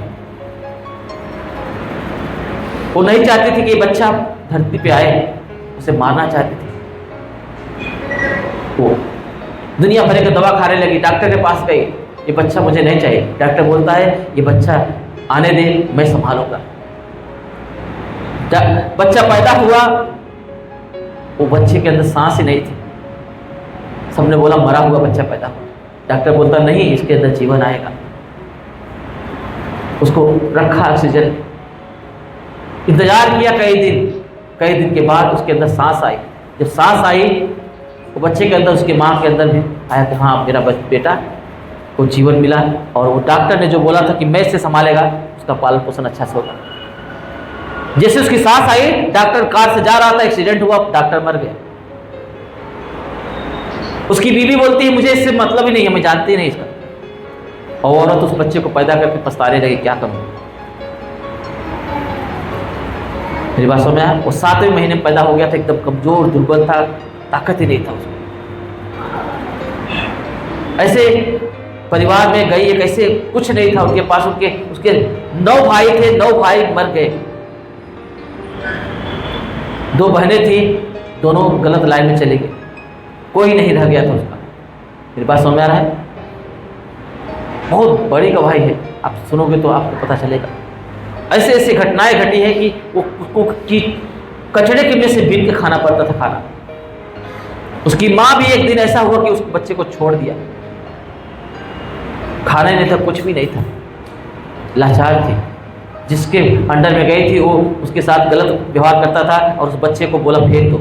वो नहीं चाहती थी कि बच्चा धरती पे आए, उसे मारना चाहती थी। वो दुनिया भर की दवा खाने लगी, डॉक्टर के पास गई, ये बच्चा मुझे नहीं चाहिए। डॉक्टर बोलता है ये बच्चा आने दे, मैं संभालूंगा। बच्चा पैदा हुआ, वो बच्चे के अंदर सांस ही नहीं थी। सबने बोला मरा हुआ बच्चा पैदा हुआ। डॉक्टर बोलता नहीं, इसके अंदर जीवन आएगा। उसको रखा ऑक्सीजन, इंतजार किया कई दिन के बाद उसके अंदर सांस आई। जब सांस आई वो बच्चे के अंदर, उसकी माँ के अंदर भी आया कि हाँ मेरा बेटा को जीवन मिला। और वो डॉक्टर ने जो बोला था कि मैं इसे संभालेगा, उसका पालन पोषण अच्छा से होगा। जैसे उसकी सांस आई, डॉक्टर कार से जा रहा था, एक्सीडेंट हुआ, डॉक्टर मर गया। उसकी बीवी बोलती है मुझे इससे मतलब ही नहीं है, मैं जानती नहीं इसका। और औरत उस बच्चे को पैदा करके पछताने लगी, क्या करूं। मेरी बात समझ में आया? वो 7वें महीने में पैदा हो गया था, एकदम कमजोर दुर्बल था, ताकत ही नहीं था उसमें। ऐसे परिवार में गई, एक ऐसे कुछ नहीं था उनके पास। उसके 9 भाई थे, 9 भाई मर गए। 2 बहनें थी, दोनों गलत लाइन में चले गए, कोई नहीं रह गया था उसका। मेरी बात समझ में आ रहा है? बहुत बड़ी गवाही है, आप सुनोगे तो आपको पता चलेगा। ऐसे ऐसे घटनाएं घटी है कि उसको कचड़े के में से बीन के खाना पड़ता था खाना। उसकी माँ भी एक दिन ऐसा हुआ कि उस बच्चे को छोड़ दिया, खाना नहीं था, कुछ भी नहीं था, लाचार थी। जिसके अंडर में गई थी वो उसके साथ गलत व्यवहार करता था और उस बच्चे को बोला फेंक दो,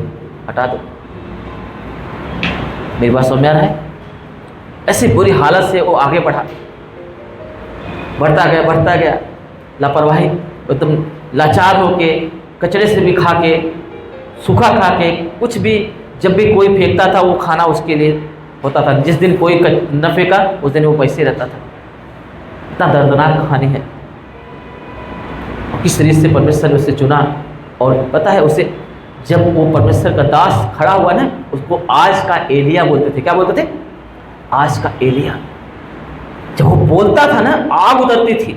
हटा दो। मेरी बात समझ में आ रहा है? ऐसी बुरी हालत से वो आगे बढ़ता गया, लापरवाही, एकदम लाचार होके, कचड़े से भी खा के, सूखा खा के, कुछ भी जब भी कोई फेंकता था वो खाना उसके लिए होता था। जिस दिन कोई न फेंका उस दिन वो पैसे रहता था। इतना दर्दनाक कहानी है। किस रीत से परमेश्वर ने उसे चुना। और पता है उसे, जब वो परमेश्वर का दास खड़ा हुआ ना, उसको आज का एलिया बोलते थे। क्या बोलते थे? आज का एलिया। जब वो बोलता था ना, आग उतरती थी।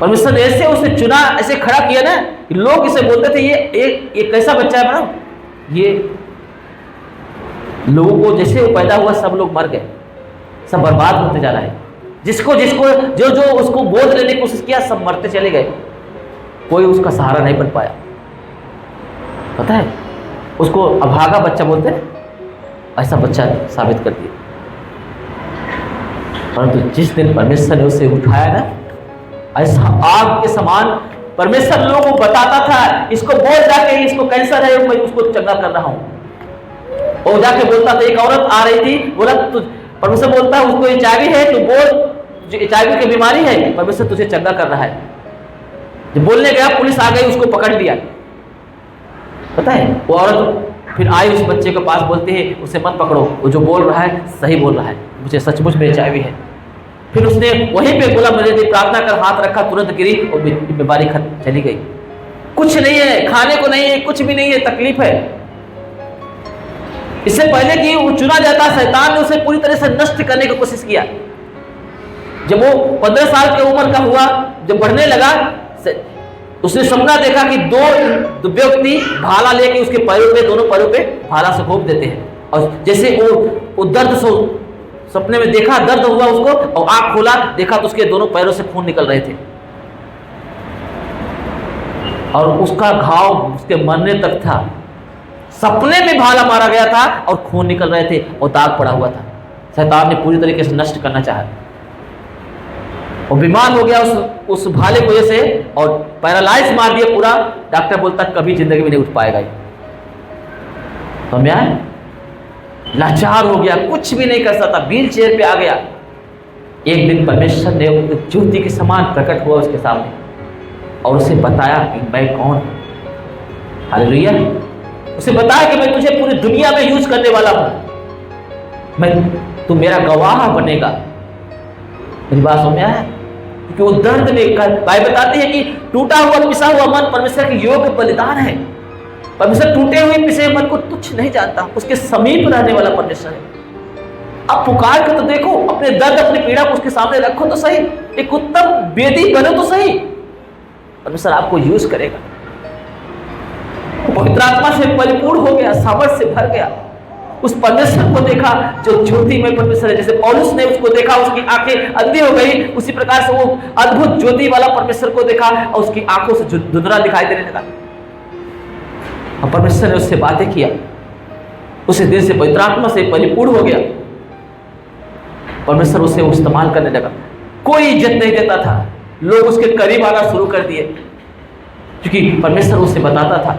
परमेश्वर ने ऐसे उसे चुना, ऐसे खड़ा किया ना कि लोग इसे बोलते थे ये कैसा बच्चा है बना। ये लोगों को जैसे वो पैदा हुआ सब लोग मर गए, सब बर्बाद होते जा रहा है। जिसको जो उसको बोध लेने की कोशिश किया, सब मरते चले गए, कोई उसका सहारा नहीं बन पाया। पता है उसको अभागा बच्चा बोलते हैं, ऐसा बच्चा साबित कर दिया। परंतु जिस दिन परमेश्वर ने उसे उठाया ना, ऐसा आग के समान परमेश्वर लोगों को बताता था, इसको बोल जाके इसको कैंसर है, मैं उसको चंगा कर रहा हूं। और जाके बोलता था, एक औरत आ रही थी, बोला परमेश्वर बोलता है उसको HIV है, तो बोल HIV की बीमारी है, परमेश्वर तुझे चंगा कर रहा है। जब बोलने गया पुलिस आ गई, उसको पकड़ लिया। पता है वो औरत फिर आई उस बच्चे के पास, बोलते हैं उसे मत पकड़ो, वो जो बोल रहा है सही बोल रहा है, मुझे सचमुच में HIV है। फिर उसने वहीं पे बोला मुझे प्रार्थना कर, हाथ रखा, तुरंत गिरी और बीमारी खत्म, चली गई। कुछ नहीं है, खाने को नहीं है, कुछ भी नहीं है, तकलीफ है। इससे पहले कि वो चुना जाता, शैतान ने उसे पूरी तरह से नष्ट करने की कोशिश किया। जब वो 15 साल की उम्र का हुआ, जब बढ़ने लगा, उसने सपना देखा कि 2 व्यक्ति भाला लेके उसके पैरों पे, दोनों पैरों पे भाला से घोंप देते हैं। और जैसे वो दर्द से सपने में देखा, दर्द हुआ उसको, और आंख खोला, देखा तो उसके दोनों पैरों से खून निकल रहे थे। और उसका घाव उसके मरने तक था। सपने में भाला मारा गया था और खून निकल रहे थे और दाग पड़ा हुआ था। शैतान ने पूरी तरीके से नष्ट करना चाहा और बीमार हो गया उस भाले की वजह से, और पैरालाइज मार दिया पूरा। डॉक्टर बोलता कभी जिंदगी में नहीं उठ पाएगा। समझ आया? लाचार हो गया, कुछ भी नहीं कर सकता, व्हील चेयर पे आ गया। एक दिन परमेश्वर ने ज्योति के समान प्रकट हुआ उसके सामने और उसे बताया कि मैं कौन हूं। हालेलुया। उसे बताया कि मैं तुझे पूरी दुनिया में यूज करने वाला हूं, तू मेरा गवाह बनेगा। मेरी बात समझ में आया? क्योंकि वो दर्द में भाई बताती है कि टूटा हुआ पिसा हुआ मन परमेश्वर के योग्य बलिदान है। परमेश्वर टूटे हुए पिसे हुए मन को तुच्छ नहीं जानता, उसके समीप रहने वाला परमेश्वर है। अब पुकार कर तो देखो, अपने दर्द अपनी पीड़ा को उसके सामने रखो तो सही, एक उत्तम वेदी बनो तो सही, परमेश्वर आपको यूज करेगा। पवित्र आत्मा से परिपूर्ण हो गया, सामर्थ से भर गया। उस परमेश्वर को देखा जो ज्योति में परमेश्वर है। जैसे पौलुस ने उसको देखा, उसकी आंखें अंधी हो गई, उसी प्रकार से वो अद्भुत ज्योति वाला परमेश्वर को देखा और उसकी आंखों से धुंधला दिखाई देने लगा। और परमेश्वर ने उससे बातें किया। उसी दिन से पवित्र आत्मा से परिपूर्ण हो गया। परमेश्वर उसे इस्तेमाल करने लगा। कोई इज्जत नहीं देता था, लोग उसके करीब आना शुरू कर दिए, क्योंकि परमेश्वर उसे बताता था।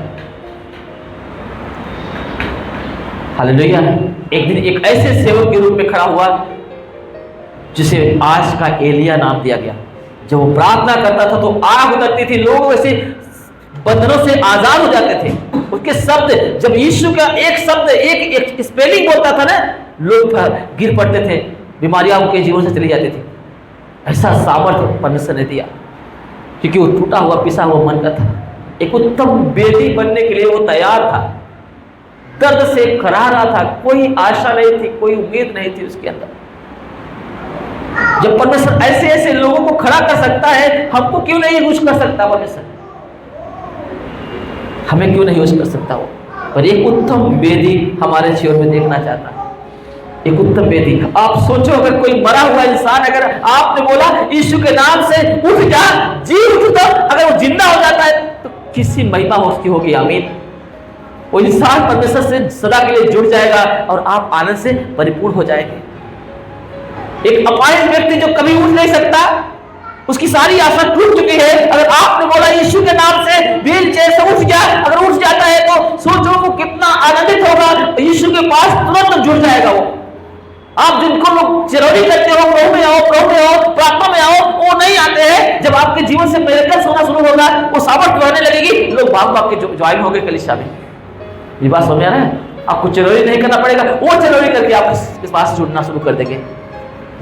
हालेलुया। एक दिन एक ऐसे सेवक के रूप में खड़ा हुआ जिसे आज का एलिया नाम दिया गया। जब वो प्रार्थना करता था तो आग उतरती थी, लोग वैसे बंधनों से आजाद हो जाते थे। उसके शब्द, जब यीशु का एक शब्द, एक स्पेलिंग बोलता था ना, लोग गिर पड़ते थे, बीमारियां उनके जीवन से चली जाती थी। ऐसा सामर्थ्य परमेश्वर ने दिया, क्योंकि वो टूटा हुआ पिसा हुआ मन का था। एक उत्तम वेदी बनने के लिए वो तैयार था, दर्द से करा रहा था, कोई आशा नहीं थी, कोई उम्मीद नहीं थी उसके अंदर। जब परमेश्वर ऐसे ऐसे लोगों को खड़ा कर सकता है, हमको क्यों नहीं यूज कर सकता परमेश्वर? हमें क्यों नहीं यूज कर सकता वो? पर एक उत्तम वेदी हमारे जीवन में देखना चाहता है, एक उत्तम वेदी। आप सोचो, अगर कोई मरा हुआ इंसान, अगर आपने बोला यीशु के नाम से उठ जा, जी उठ, तो अगर वो जिंदा हो जाता है तो किसी महिमा उसकी होगी। आमीन। वो इंसान परमेश्वर से सदा के लिए जुड़ जाएगा और आप आनंद से परिपूर्ण हो जाएंगे। एक अपाहिज व्यक्ति जो कभी उठ नहीं सकता, उसकी सारी आशा टूट चुकी है, अगर आपने बोला यीशु के नाम से व्हील चेयर से उठ जा, अगर उठ जाता है तो सोचो वो कितना आनंदित होगा। यीशु के पास तुरंत जुड़ जाएगा वो। आप जिनको लोग चिरौरी करते हो, प्रभु में आओ, प्रभु में आओ, प्रार्थना में आओ, वो नहीं आते हैं। जब आपके जीवन से मिरेकल्स होना शुरू होगा, वो सामर्थ बढ़ने लगेगी, लोग भाग भाग के ज्वाइन होंगे कलीसिया में। ये बात समझ आ रहा है? आपको चिरौरी नहीं करना पड़ेगा, वो चिरौरी करके आप इस बात से जुड़ना शुरू कर देंगे।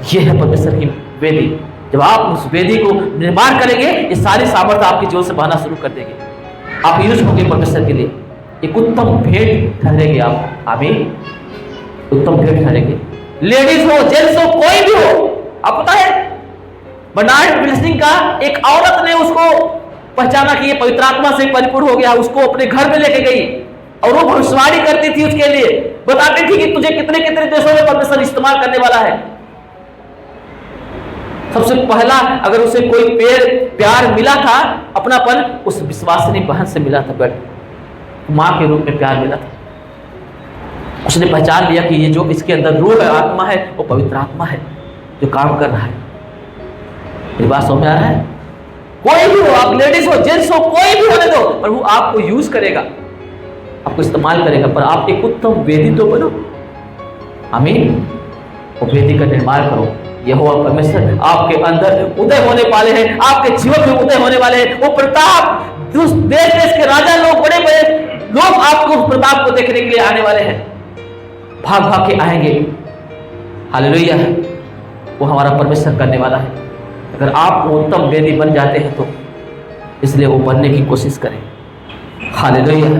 ये है परमेश्वर की वेदी। जब आप उस वेदी को निर्माण करेंगे, ये सारी सामर्थ्य आपके जीवन से बहना शुरू कर देंगे। आप यूज होंगे परमेश्वर के लिए, एक उत्तम भेंट ठहरेंगे आप। आमीन। उत्तम भेंट ठहरेंगे। लेडीज हो, जेंट्स हो, कोई भी हो। आप पता है बर्नार्ड विल्सन का एक औरत ने उसको पहचाना कि ये पवित्र आत्मा से परिपूर्ण हो गया, उसको अपने घर में लेके गई और वो भविष्यवाणी करती थी उसके लिए, बताती थी कि तुझे कितने कितने देशों में परमेश्वर इस्तेमाल करने वाला है। सबसे पहला अगर उसे कोई प्यार मिला था, अपनापन उस विश्वासिनी बहन से मिला था, मां के रूप में प्यार मिला था। उसने पहचान लिया कि ये जो इसके अंदर रूह है, आत्मा है, वो पवित्र आत्मा है जो काम कर रहा है। मेरी बात समझ में आ रहा है? कोई भी हो, आप लेडीज हो, जेंट्स हो, कोई भी होने दो, पर वो आपको यूज करेगा, आपको इस्तेमाल करेगा। पर आप एक उत्तम वेदी तो बनो। आमीन। वो वेदी का निर्माण करो। यहोवा परमेश्वर आपके अंदर उदय होने वाले हैं, आपके जीवन में उदय होने वाले हैं। वो प्रताप, देश देश के राजा लोग, बड़े बड़े लोग आपको उस प्रताप को देखने के लिए आने वाले हैं, भाग भाग के आएंगे। हालेलुया। वो हमारा परमेश्वर करने वाला है। अगर आप उत्तम वेदी बन जाते हैं तो इसलिए वो बनने की कोशिश करें। हालेलुया।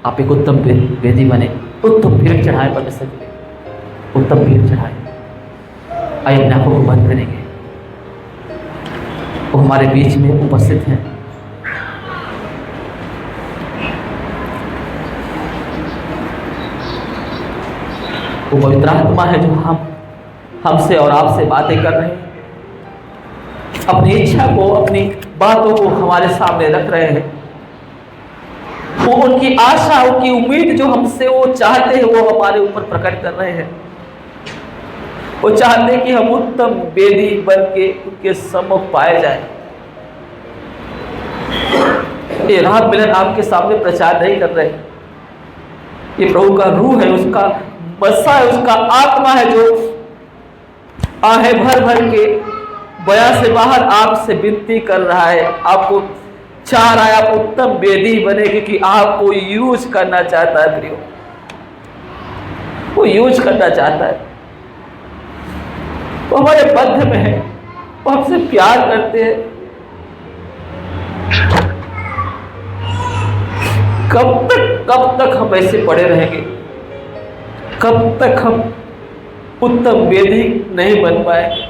आप एक उत्तम वेदी बने, उत्तम भेंट चढ़ाएं परमेश्वर के लिए, उत्तम भेंट चढ़ाएं। आइए अपने आंखों को बंद करेंगे। वो हमारे बीच में उपस्थित हैं। वो पवित्र आत्मा है जो हमसे और आपसे बातें कर रहे हैं, अपनी इच्छा को, अपनी बातों को हमारे सामने रख रहे हैं। वो उनकी आशा, उनकी उम्मीद जो हमसे वो चाहते हैं, वो हमारे ऊपर प्रकट कर रहे हैं। वो चाहते हैं कि हम उत्तम वेदी बन के उनके सम्मुख पाए जाए। ये राह मिलन आपके सामने प्रचार नहीं कर रहे, ये प्रभु का रूह है, उसका बसा है, उसका आत्मा है जो आहे भर भर के बया से बाहर आपसे विनती कर रहा है। आपको चाह रहा है आप उत्तम वेदी बने, क्योंकि आपको यूज करना चाहता है। प्रियो, वो यूज करना चाहता है। वो हमारे बद्ध में है, वो हमसे प्यार करते हैं। कब तक हम ऐसे पड़े रहेंगे? कब तक हम उत्तम वेदी नहीं बन पाए?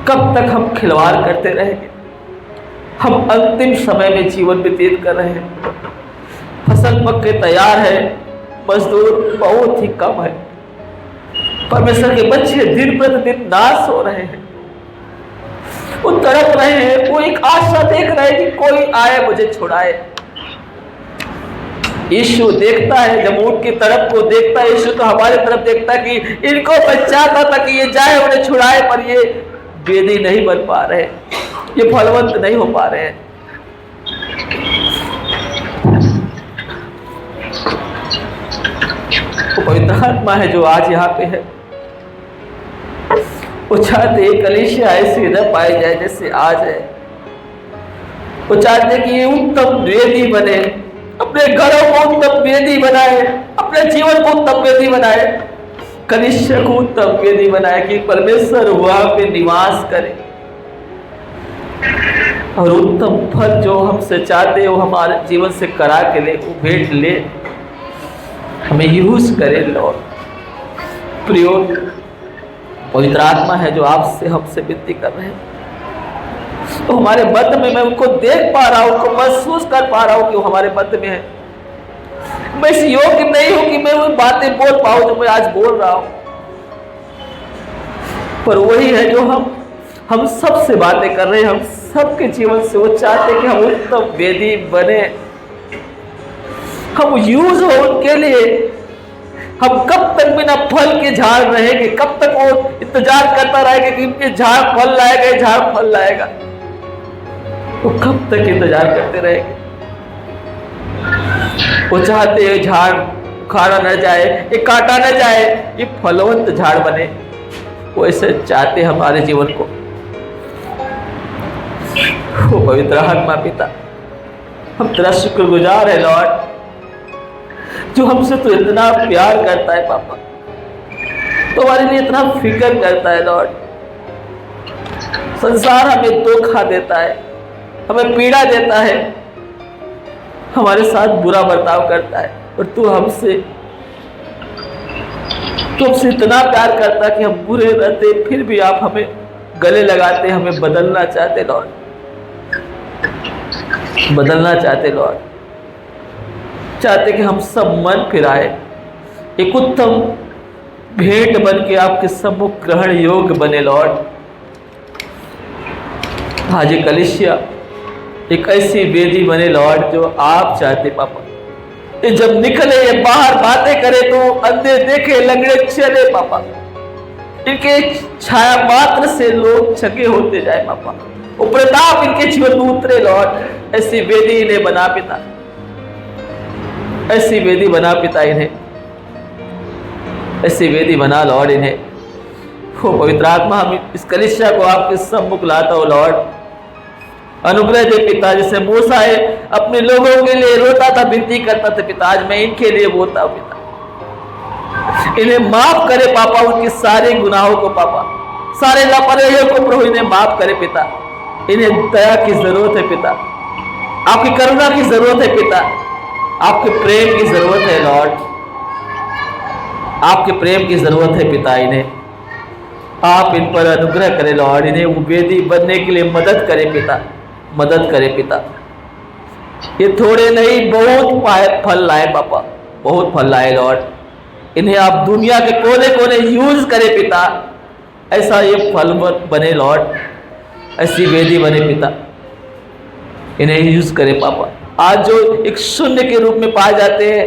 कब तक हम खिलवाड़ करते रहेंगे? हम अंतिम समय में जीवन व्यतीत कर रहे हैं। फसल पक के तैयार है, मजदूर बहुत ही कम है। परमेश्वर के बच्चे दिन प्रतिदिन नाश हो रहे हैं। वो तड़प रहे हैं, वो एक आशा देख रहे हैं कि कोई आए मुझे छुड़ाए। यीशु देखता है, जब ऊँट की तरफ को देखता है यीशु, तो हमारे तरफ देखता है कि इनको मैं चाहता था कि ये जाए उन्हें छुड़ाए, पर ये वेदी नहीं बन पा रहे, ये फलवंत नहीं हो पा रहे हैं। वो पवित्र आत्मा है जो आज यहाँ पे है, वो चाहते कलीसिया ऐसी न पाई जाए जैसे आज है। वो चाहते कि ये उत्तम वेदी बने, अपने घरों को उत्तम वेदी बनाए, अपने जीवन को उत्तम वेदी बनाए, कलीसिया को उत्तम वेदी बनाए कि परमेश्वर वहां पे निवास करे और उत्तम फल जो हमसे चाहते हो हमारे जीवन से करा के ले, वो भेंट ले, हमें यूज करे। लॉर्ड प्रियो, पवित्र आत्मा है जो आपसे हमसे विनती कर रहे हैं, तो हमारे मध्य में मैं उनको देख पा रहा हूं, उनको महसूस कर पा रहा हूं कि वो हमारे मध्य में है। मैं इस योग्य नहीं हूं कि मैं वो बातें बोल पाऊं जो मैं आज बोल रहा हूं, पर वही है जो हम सबसे बातें कर रहे हैं, हम सबके जीवन से वो चाहते कि हम उत्तम वेदी बने, हम यूज हो उनके लिए। हम कब तक बिना फल के झाड़ रहेंगे, कब तक वो इंतजार करता रहेगा कि इनके झाड़ फल लाएगा, झाड़ फल लाएगा, वो कब तक इंतजार करते रहेंगे। वो चाहते हैं झाड़ उखाड़ा न जाए, ये काटा न जाए, ये फलवंत झाड़ बने, वो ऐसे चाहते हमारे जीवन को। वो पवित्र आत्मा पिता, हम तेरा शुक्रगुजार है लॉर्ड, जो हमसे तो इतना प्यार करता है पापा, तो हमारे लिए इतना फिक्र करता है लॉर्ड। संसार हमें धोखा देता है, हमें पीड़ा देता है, हमारे साथ बुरा बर्ताव करता है, और तू हमसे इतना प्यार करता है कि हम बुरे रहते फिर भी आप हमें गले लगाते, हमें बदलना चाहते लॉर्ड, बदलना चाहते लॉर्ड, चाहते कि हम सब मन फिराए, एक उत्तम भेंट बन के आपके सम्मुख ग्रहण योग्य बने लॉर्ड। आज कलीसिया एक ऐसी वेदी बने लॉर्ड जो आप चाहते पापा। ये जब निकले, ये बाहर बातें करे तो अंधे देखे, लंगड़े चले पापा, इनके छाया मात्र से लोग छके होते जाए पापा, वो प्रताप इनके जीवन में उतरे लॉर्ड। ऐसी वेदी इन्हें बना पिता, ऐसी वेदी बना पिता इन्हें, ऐसी वेदी बना लॉर्ड इन्हें। वो पवित्र आत्मा, हम इस कलीसिया को आपके सम्मुख लाता हो लॉर्ड, अनुग्रह दे पिता। जैसे मूसा है अपने लोगों के लिए रोता था, विनती करता था पिता, आज मैं इनके लिए बोलता हूं पिता, इन्हें माफ करे पापा, उनके सारे गुनाहों को पापा, सारे लापरवाहियों को प्रभु इन्हें माफ करे पिता। इन्हें दया की जरूरत है पिता, आपकी करुणा की जरूरत है पिता, आपके प्रेम की जरूरत है लॉर्ड, आपके प्रेम की जरूरत है पिता। इन्हें आप इन पर अनुग्रह करें लॉर्ड, इन्हें वो वेदी बनने के लिए मदद करें पिता, मदद करें पिता। ये थोड़े नहीं, बहुत फल लाए पापा, बहुत फल लाए लॉर्ड। इन्हें आप दुनिया के कोने कोने यूज करें पिता, ऐसा ये फल बने लॉर्ड, ऐसी वेदी बने पिता, इन्हें यूज करें पापा। आज जो एक शून्य के रूप में पाए जाते हैं,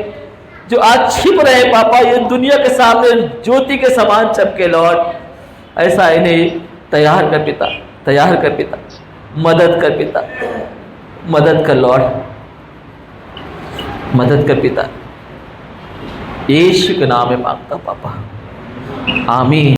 जो आज छिप रहे पापा, ये दुनिया के सामने ज्योति के समान चमके लॉर्ड, ऐसा इन्हें तैयार कर पिता, तैयार कर पिता, मदद कर पिता, मदद कर लॉर्ड, मदद कर पिता। यीशु के नाम में मांगता पापा, आमीन।